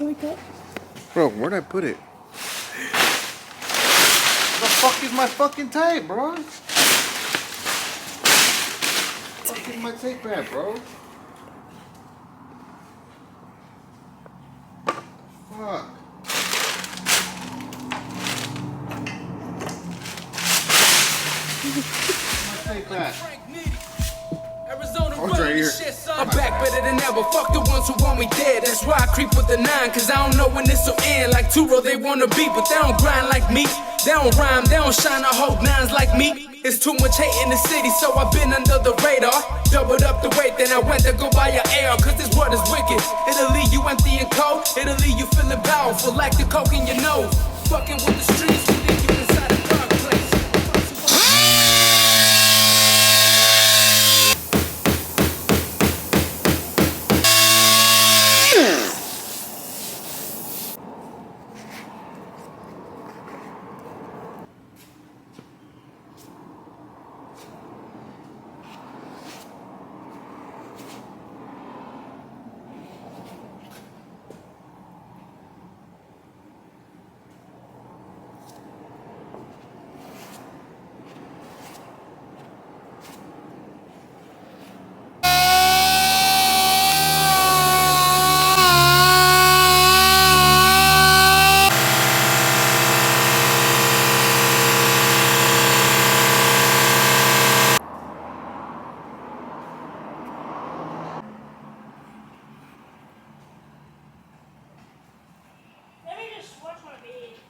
Like that. Bro, where'd I put it? Where the fuck is my fucking tape, bro? Where the fuck is my tape at, bro? Fuck. Where's my tape at? Oh, it's right here. I'm back better than ever. Fuck the ones who want me dead. That's why I creep with the 9, cause I don't know when this'll end. Like Turo, they wanna be, but they don't grind like me. They don't rhyme, they don't shine or hold 9s like me. It's too much hate in the city, so I've been under the radar. Doubled up the weight, then I went to go buy an air. Cause this world is wicked. It'll leave you empty and cold. It'll leave you feeling powerful like the coke in your nose. Fucking with the streets, will leave you inside a dark place. Let me just watch my video.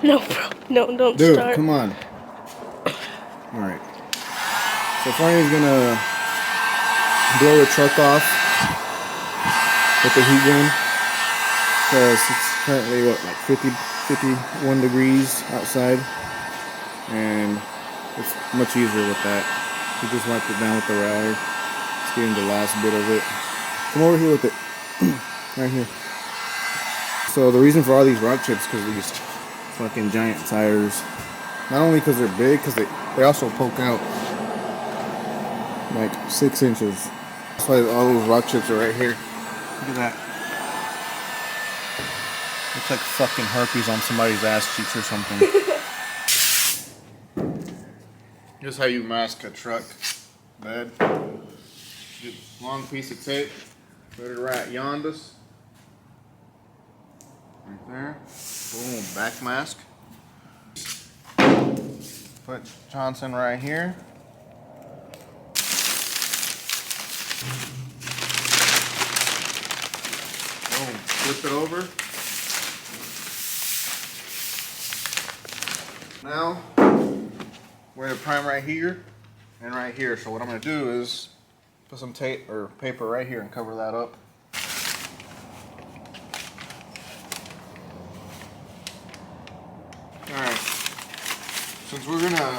No, bro. No, don't Dude, start. come on. Alright. So Pennye's gonna blow the truck off with the heat gun. Because it's currently, what, like 51 degrees outside. And it's much easier with that. You just wipe it down with the rag. It's getting the last bit of it. Come over here with it. Right here. So the reason for all these rock chips, because these fucking giant tires. Not only because they're big, because they also poke out like 6 inches. That's why all those rock chips are right here. Look at that. Looks like fucking herpes on somebody's ass cheeks or something. Here's how you mask a truck bed. Get a long piece of tape. Put it right yonder. Right there. Boom, back mask. Put Johnson right here. Boom, flip it over. Now, we're gonna prime right here and right here. So what I'm gonna do is put some tape or paper right here and cover that up. Alright, since we're gonna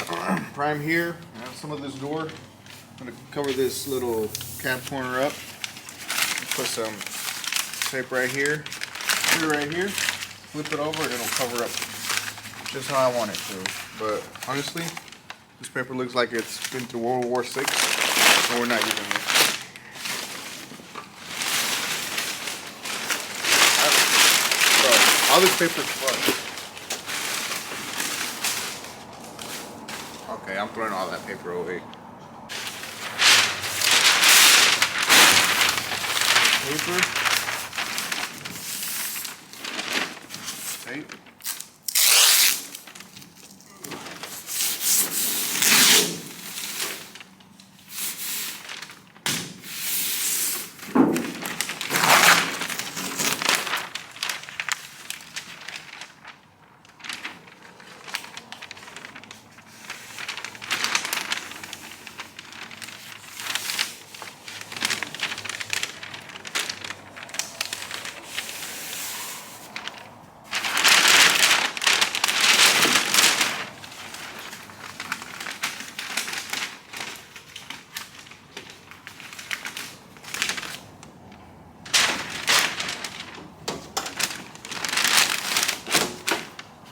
prime here and some of this door, I'm gonna cover this little cab corner up. Put some tape right here, flip it over and it'll cover up just how I want it to. But honestly, this paper looks like it's been through World War VI, and we're not using it. So All this paper is fucked. Okay, I'm throwing all that paper away. Paper. Tape.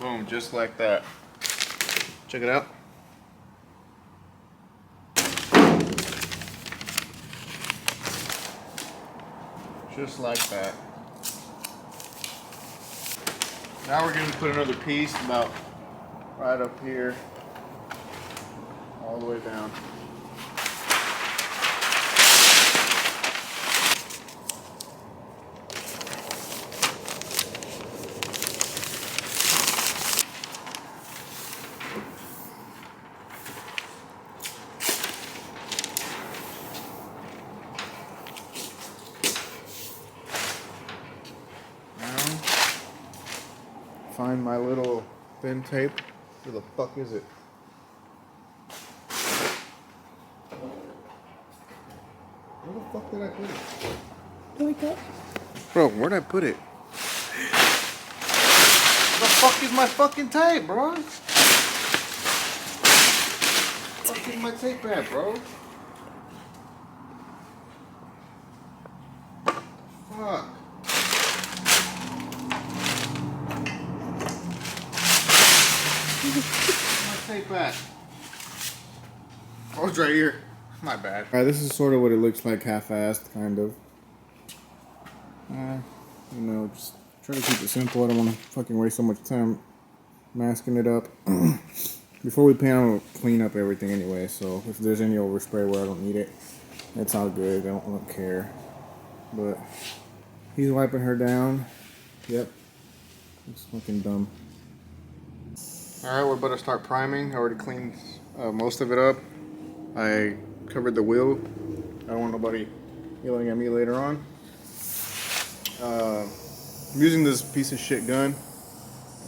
Boom, just like that. Check it out. Just like that. Now we're going to put another piece about right up here, all the way down. Find my little thin tape. Where the fuck is it? Where the fuck did I put it? Like that? Bro, where'd I put it? Where the fuck is my fucking tape, bro? Where the fuck is my tape at, bro? Fuck. My tape at? Oh, it's right here. My bad. Alright, this is sort of what it looks like, half-assed, kind of. You know, just try to keep it simple. I don't want to fucking waste so much time masking it up. Before we paint, I'm going to clean up everything anyway, so if there's any overspray where I don't need it, it's all good. I don't care. But he's wiping her down. Yep. It's fucking dumb. Alright, we're about to start priming. I already cleaned most of it up. I covered the wheel. I don't want nobody yelling at me later on. I'm using this piece of shit gun.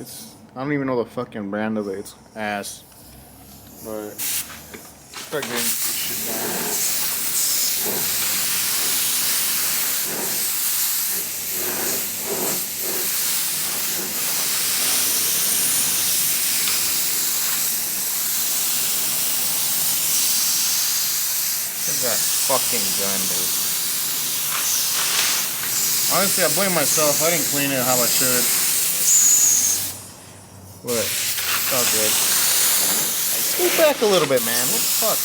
I don't even know the fucking brand of it. It's ass. But start getting shit down. That fucking gun, dude. Honestly, I blame myself. I didn't clean it how I should. But it's all good. Scoot back a little bit, man. What the fuck?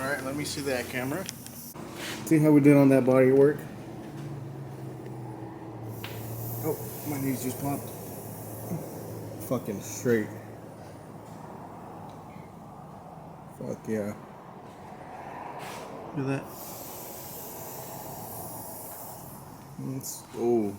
Alright, let me see that camera. See how we did on that body work? Oh, my knees just popped. Fucking straight. Fuck yeah. Look at that. Let's go.